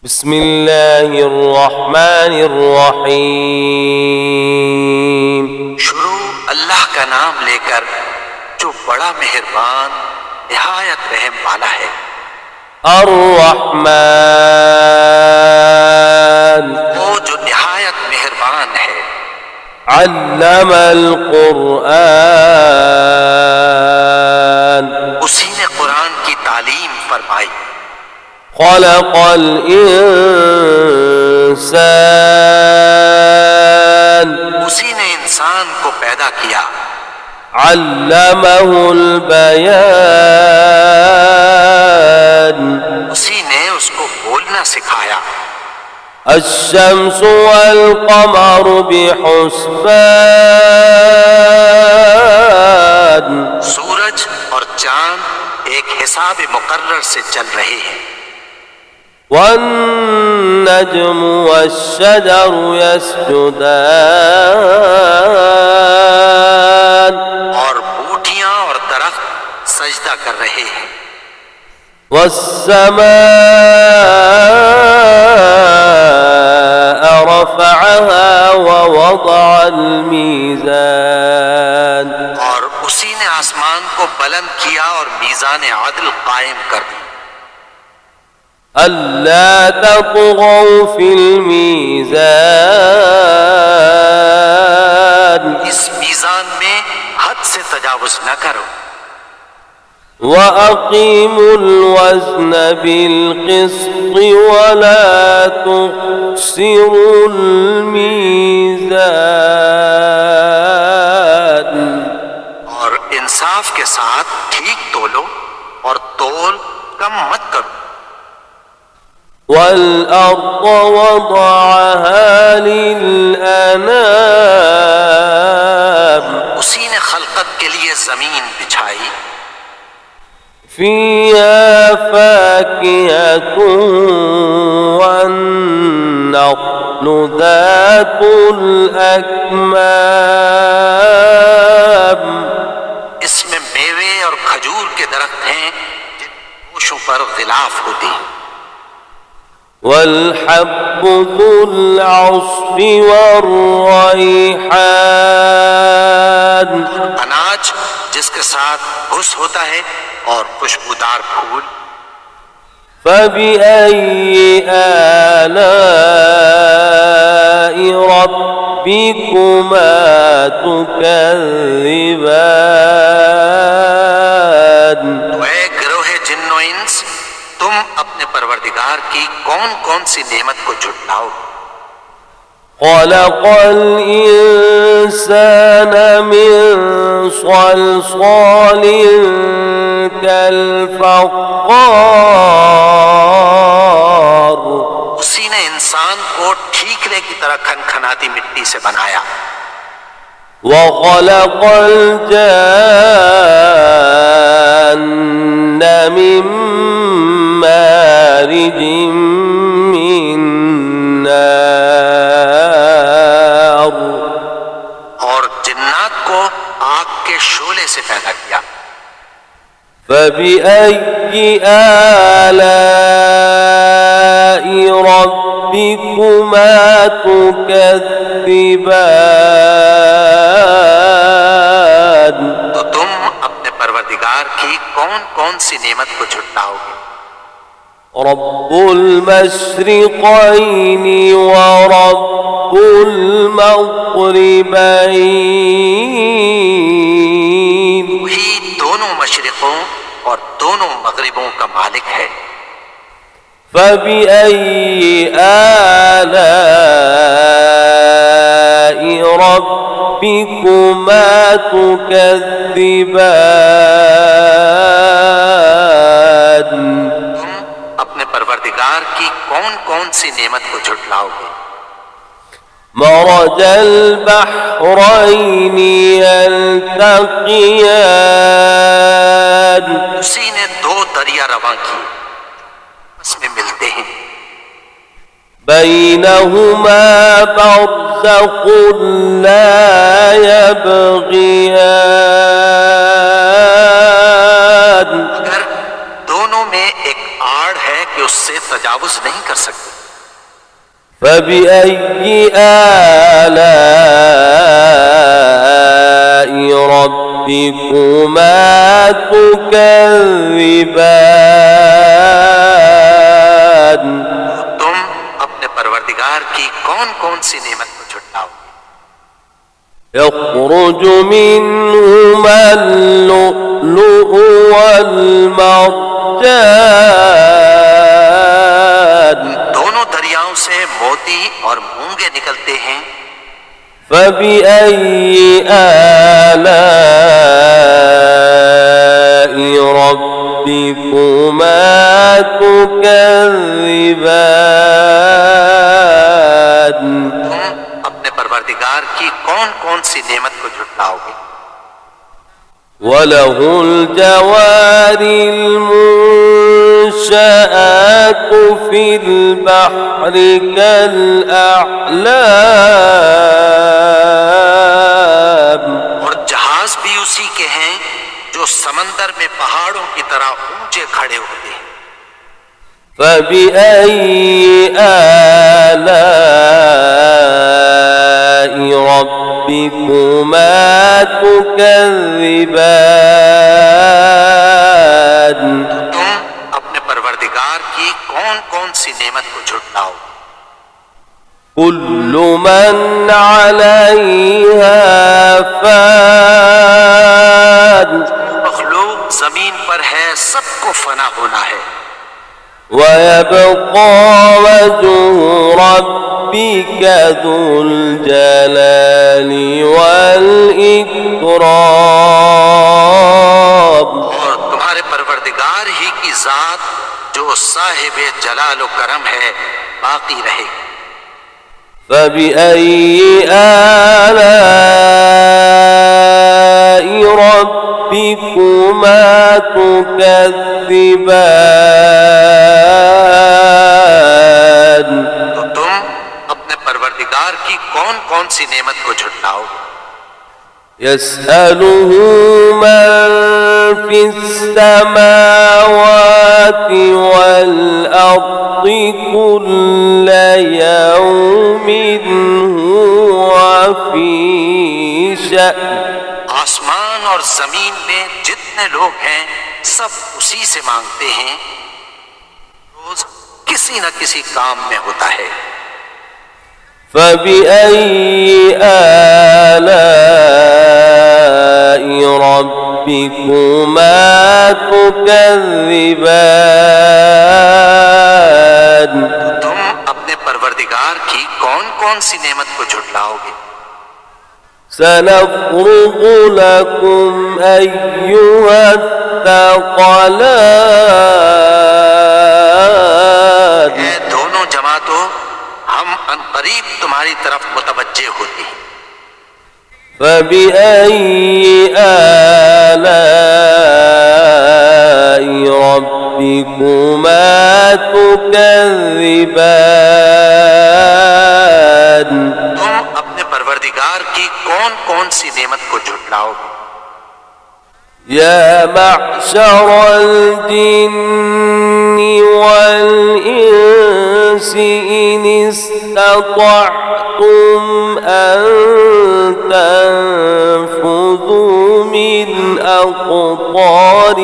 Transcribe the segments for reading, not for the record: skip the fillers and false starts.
बिस्मिल्लाहिर्रहमानिर्रहीम। शुरू अल्लाह का नाम लेकर जो बड़ा मेहरबान निहायत रहम वाला है। अर्रहमान, वो जो निहायत मेहरबान है। अल्लमल कुरआन, उसी ने कुरान की तालीम फरमाई। खलक़ल इंसान, उसी ने इंसान को पैदा किया। अल्लमहुल बयान, उसी ने उसको बोलना सिखाया। अश्शम्सु वल क़मरु बिहुस्बान, सूरज और चांद एक हिसाब मुकर्रर से चल रहे हैं। वन्नज्मु वश्शजरु यस्जुदान, और बूटियां और दरख्त सजदा कर रहे हैं। वस्समाअ रफ़अहा ववदअल मीज़ान, और उसी ने आसमान को बुलंद किया और मीज़ान आदल कायम कर दी। अल्ला ततगौ फिल मीज़ान, इस मीज़ान में हद से तजावुज न करो। वअक़ीमुल वज़्न बिल क़िस्ति वला तुख़्सिरुल मीज़ान, और इंसाफ के साथ ठीक तोलो और तोल कम मत करो। वल्अर्द वदअहा लिलअनाम, उसी ने खलकत के लिए जमीन बिछाई। फ़ीहा फ़ाकिहतुन वन्नख़्लु ज़ातुल अकमाम, इसमें मेवे और खजूर के दरख्त हैं जिन गोशों पर गिलाफ होती है। वल्हब्बु ज़ुल अस्फ़ि वर्रैहान, अनाज जिसके साथ घुस होता है और खुशबूदार फूल। फ़बिअय्यि आलाइ रब्बिकुमा तुकज़्ज़िबान, तो ऐ गिरोहे जिन्नो इंस, तुम अपने परवरदिगार की कौन कौन सी नेमत को झुटलाओ। खलक़ल इंसान मिन सलसालिन कल फ़ख़्ख़ार, उसी ने इंसान को ठीकरे की तरह खनखनाती मिट्टी से बनाया। वख़लक़ल जान्न मिन मारिजिम मिन नार, और जिन्नात को आग के शोले से पैदा किया। फ़बिअय्यि आलाइ रब्बिकुमा तुकज़्ज़िबान, तो तुम अपने परवरदिगार की कौन कौन सी नेमत को झुटलाओगे। रब्बुल मशरिक़ैनि व रब्बुल मग़रिबैन, वही दोनों मशरिकों और दोनों मगरिबों का मालिक है। फ़बिअय्यि आलाइ रब्बिकुमा तुकज़्ज़िबान, तुम अपने परवरदिगार की कौन कौन सी नेमत को झुटलाओगे। मरजल बहरैनि यल्तक़ियान, उसी ने दो दरिया रवां किए, उसमें मिलते हैं। बैनहुमा बरज़ख़ुन ला यबग़ियान, अगर दोनों में एक आड़ है कि उससे तजावुज नहीं कर सकते। فبأي آلاء ربكما تكذبان तुम अपने परवरदिगार की कौन कौन सी नेमत को झुटलाओगे? يخرج منهما اللؤلؤ والمرجان दोनों दरियाओं से मोती और मूंगे निकलते हैं। فبأي آلاء ربكما تكذبان तुम अपने परवरदिगार की कौन कौन सी नेमत को झुटलाओगे? وله الجوار المنشآت في البحر كالأعلام और जहाज भी उसी के हैं जो समंदर में पहाड़ों की तरह ऊंचे खड़े होते हैं। فبأي آلاء ربكما تكذبان तुम अपने परवरदिगार की कौन कौन सी नेमत को झुटलाओ? كل من عليها فان मखलूक जमीन पर है, सबको फना होना है। ويبقى وجه ربك ذو الجلال والإكرام और तुम्हारे परवरदिगार ही की जात जो साहिब जलाल व करम है बाकी रहे। فبأي آلاء ربكما تكذبان तो तुम अपने परवरदिगार की कौन कौन सी नेमत को झुटलाओ? يسأله من في السماوات والأرض كل يوم هو في شأن आसमान और जमीन में जितने लोग हैं सब उसी से मांगते हैं, रोज किसी न किसी काम में होता है। فبأي آلاء ربكما تكذبان तुम अपने परवरदिगार की कौन कौन सी नेमत को झुटलाओगे? سنفرغ لكم أيها الثقلان ये दोनों जमातों हम अनकरीब तुम्हारी तरफ मुतवज्जे होती हैं। فبأي آلاء ربكما تكذبان तुम अपने परवरदिगार की कौन कौन सी नेमत को झुटलाओगे? يا معشر الجن والإنس إن استطعتم أن تنفذوا من أقطار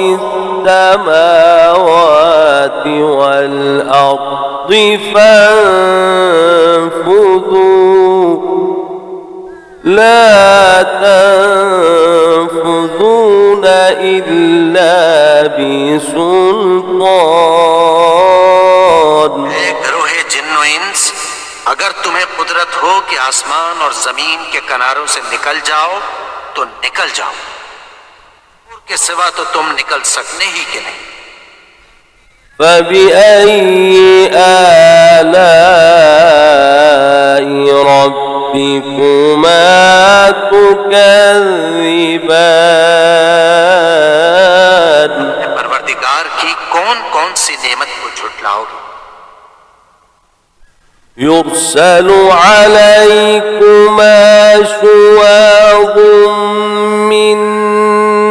السماوات والأرض فانفذوا لا تنفذون إلا بسلطان गरोहे जिन्नो इंस, अगर तुम्हें कुदरत हो कि आसमान और जमीन के किनारों से निकल जाओ तो निकल जाओ, के सिवा तो तुम निकल सकने ही के नहीं। فبأي آلاء ربكما تكذبان परवरदिगार की कौन कौन सी नेमत को झुटलाओगे? يرسل عليكما شواظ من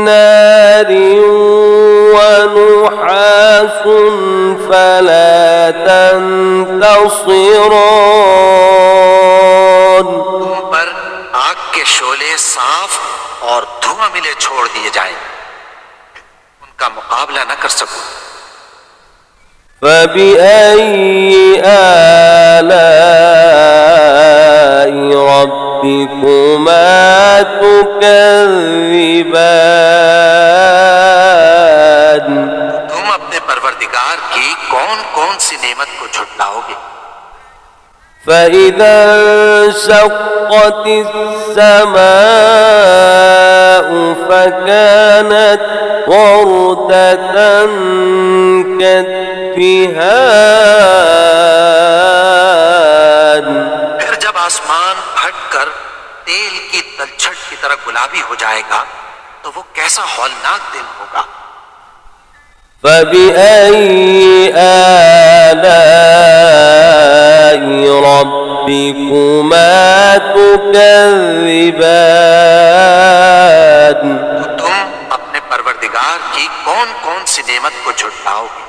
نار ونحاس فلا تنتصران तुम पर आग के शोले साफ और धुआं मिले छोड़ दिए जाएं, उनका मुकाबला न कर सको। فبأي آلاء ربكما تكذبان तुम अपने परवरदिगार की कौन कौन सी नेमत को झुटलाओगे? فإذا انشقت السماء فكانت وردة كالدهان फिर जब आसमान फटकर तेल की तलछट की तरह गुलाबी हो जाएगा तो वो कैसा हौलनाक दिन होगा। فبأي آلاء ربكما تكذبان तो तुम अपने परवरदिगार की कौन कौन सी नेमत को झुटलाओगे?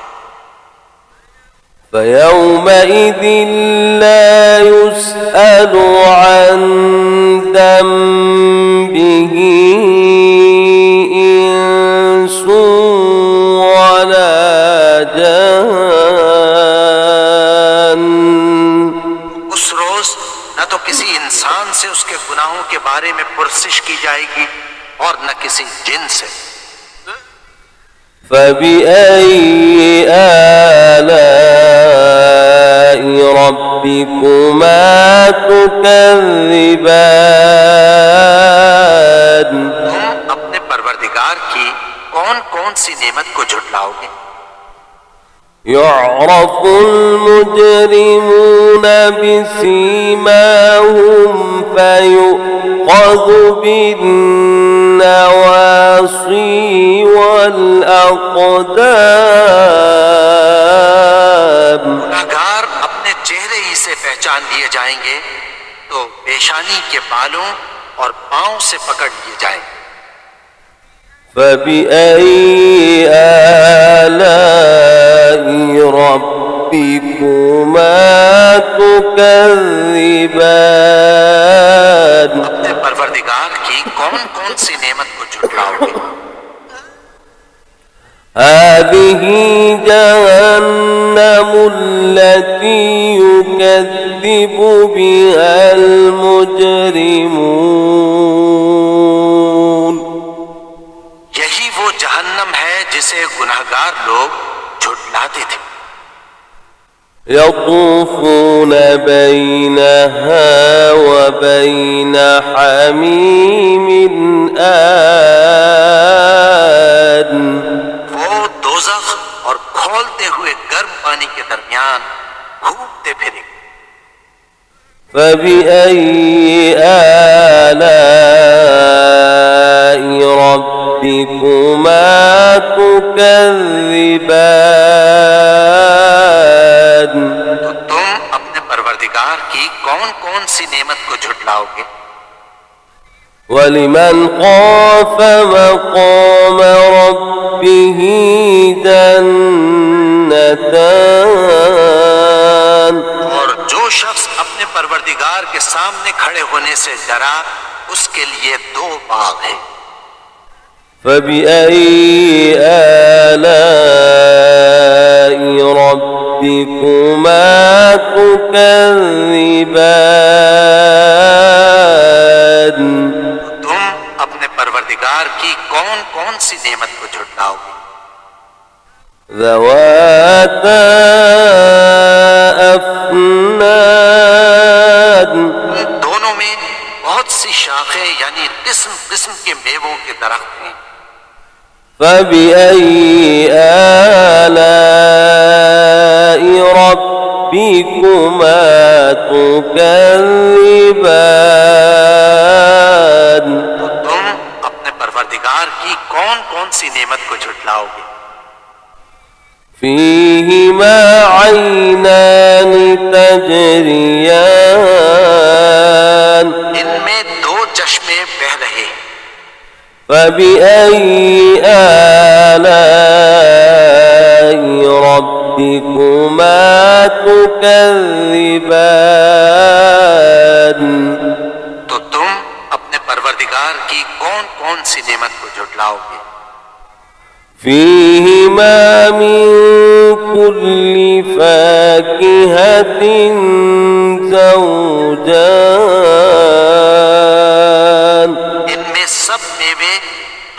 فيومئذ لا يسأل عن ذنبه إنس ولا جان उस रोज न तो किसी इंसान से उसके गुनाहों के बारे में पुरसिश की जाएगी और न किसी जिन से। فبأي آلاء ربكما تكذبان तुम अपने परवरदिगार की कौन कौन सी नेमत को झुटलाओगे? يعرف المجرمون بسيماهم فيؤخذ بالنواصي والأقدام गुनाहगार अपने चेहरे ही से पहचान लिए जाएंगे तो पेशानी के बालों और पांव से पकड़ लिए जाएंगे। فبأي آلاء ربكما تكذبان अपने परवरदिगार की कौन कौन सी नेमत को झुटलाओगे? هذه جهنم التي يكذب بها المجرمون यही वो जहन्नम है जिसे गुनाहगार लोग झुटलाते थे। يطوفون بينها وبين حميم آن वो दोज़ख और खौलते हुए गर्म पानी के दरमियान घूमते फिरेंगे। فبأي آلاء ربكما تكذبان तो तुम अपने परवरदिगार की कौन कौन सी नेमत को झुटलाओगे? ولمن خاف مقام ربه جنتان और जो शख्स अपने परवरदिगार के सामने खड़े होने से डरा उसके लिए दो बाग हैं। فبأي آلاء ربكما تكذبان तुम अपने परवरदिगार की कौन कौन सी नेमत को झुटलाओगे? ذواتا أفنان उन दोनों में बहुत सी शाखें यानी किस्म किस्म के मेवों के दरख्त हैं। فبأي آلاء ربكما تكذبان तो तुम अपने परवरदिगार की कौन कौन सी नेमत को झुटलाओगे? فيهما عينان تجريان इनमें दो चश्मे बह रहे हैं। فبأي آلاء ربكما تكذبان तो तुम अपने परवरदिगार की कौन कौन सी नेमत को झुटलाओगे? فيهما من كل فاكهة زوجان इनमें सब मेवे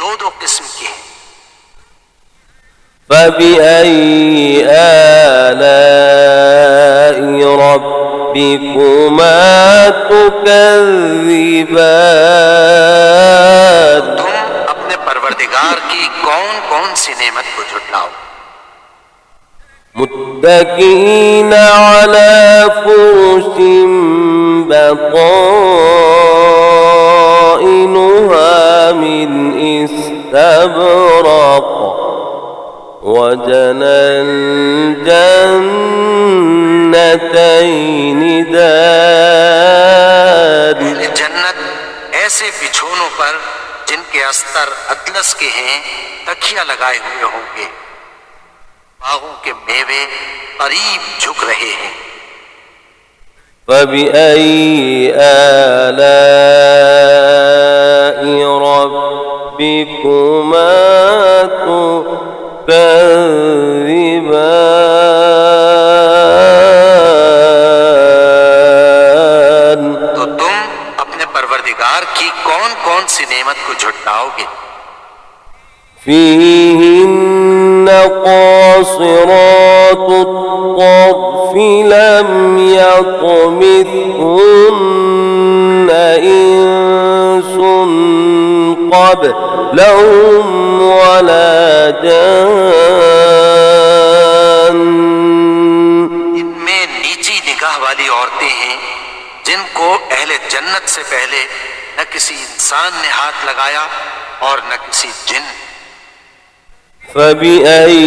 दो दो किस्म के हैं। فبأي آلاء ربكما تكذبان तुम अपने परवरदिगार की कौन कौन सी नेमत को झुटलाओ? متكئين على فرش بطائنها من استبرق وجنى الجنتين دان जन्नत ऐसे बिछोनों पर जिनके अस्तर अतलस के हैं तकिया लगाए हुए होंगे। बागों के मेवे करीब झुक रहे हैं। فبأي آلاء ربكما تكذبان तो तुम अपने परवरदिगार की कौन कौन सी नेमत को झुटलाओगे? فيهن قاصرات الطرف لم يطمثهن إنس قبلهم ولا جان इनमें नीची निगाह वाली औरतें हैं जिनको अहले जन्नत से पहले न किसी इंसान ने हाथ लगाया और न किसी जिन। فبأي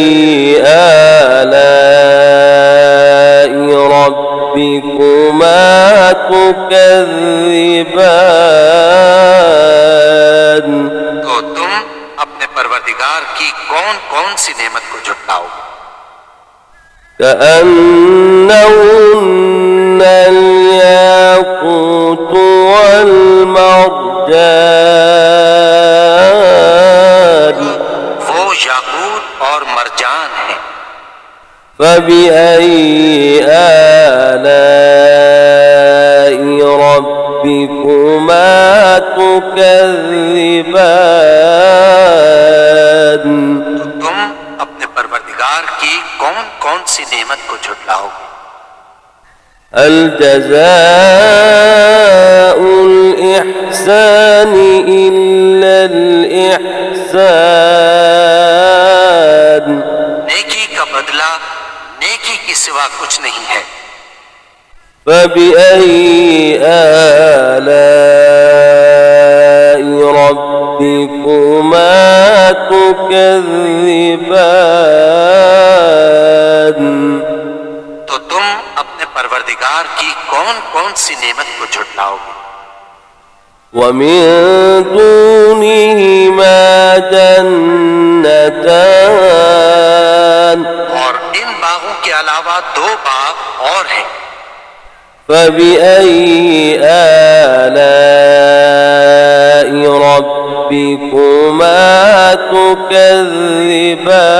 آلاء ربكما تكذبان तो तुम अपने परवरदिगार की कौन कौन सी नेमत को झुटलाओगे? كأنهن الياقوت والمرجان वो याकूत और मरजान है। فبأي آلاء ربكما تكذبان तो तुम अपने परवरदिगार की कौन कौन सी नेमत को झुटलाओगे? الجزاء الإحسان إلا الإحسان नेकी का बदला नेकी के सिवा कुछ नहीं है। فبأي آلاء ربكما تكذبان तो तुम अपने परवरदिगार की कौन कौन सी नेमत को झुटलाओगे? ومن دونهما جنتان और इन बागों के अलावा दो बाग और हैं। فبأي آلاء ربكما تكذبان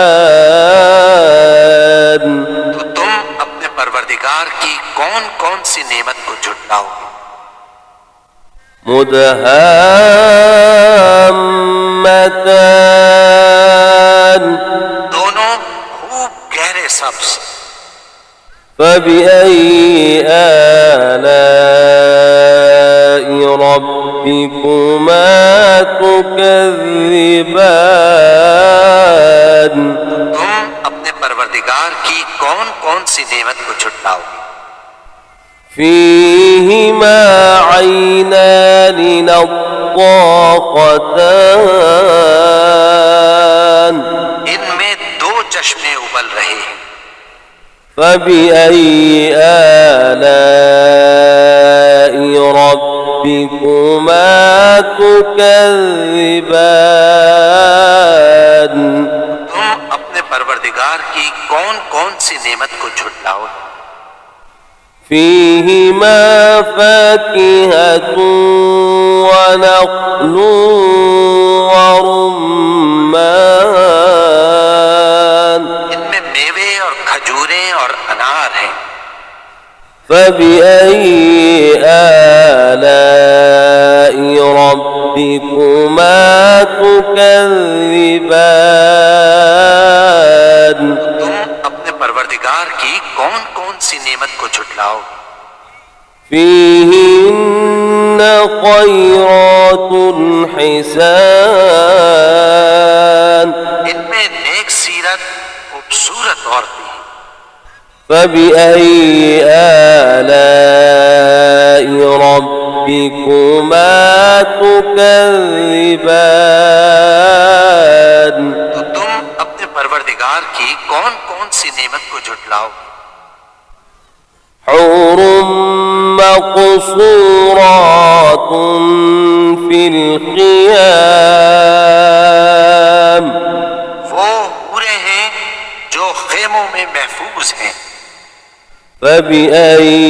तो तुम अपने परवरदिगार की कौन कौन सी नेमत को झुटलाओगे? مدهامتان दोनों खूब गहरे सब्ज। فبأي آلاء ربكما تكذبان तुम अपने परवरदिगार की कौन कौन सी नेमत को झुटलाओगे? فيهما عينان نضاختان इनमें दो चश्मे उबल रहे हैं। فبأي آلاء ربكما تكذبان तुम अपने परवरदिगार की कौन कौन सी नेमत को झुटलाओगे? فيهما فاكهة ونخل ورمان इनमें मेवे और खजूरें और अनार हैं। فبأي آلاء ربكما تكذبان तुम अपने परवरदिगार की कौन कौन सी नेमत को झुटलाओ। فيهن خيرات حسان इनमें नेक सीरत खूबसूरत औरतें हैं। فبأي آلاء ربكما تكذبان तो तुम अपने परवरदिगार की कौन कौन सी नेमत को झुटलाओ। حور مقصورات في الخيام वो पूरे हैं जो खेमों में महफूज हैं। فبأي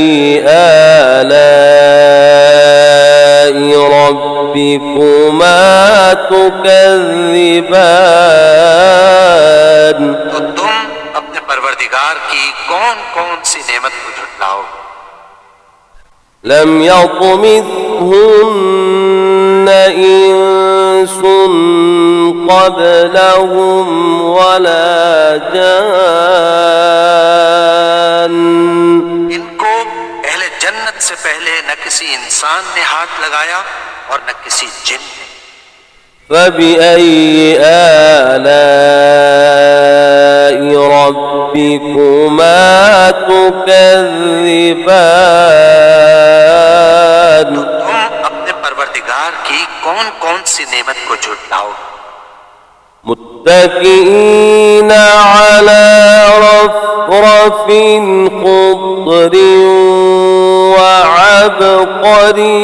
آلاء ربكما تكذبان तो तुम अपने परवरदिगार की कौन कौन सी नेमत को झुटलाओ। لم يطمثهن إنس قبلهم ولا جان इनको अहले जन्नत से पहले न किसी इंसान ने हाथ लगाया और न किसी जिन ने। فبأي آلاء ربكما تكذبان तो तुम अपने परवरदिगार की कौन कौन सी नेमत को झुटलाओ। متكئين على رفرف خضر وعبقري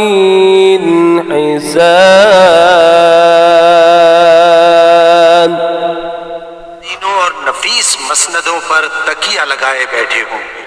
حسان तीनों और नफीस मसनदों पर तकिया लगाए बैठे होंगे।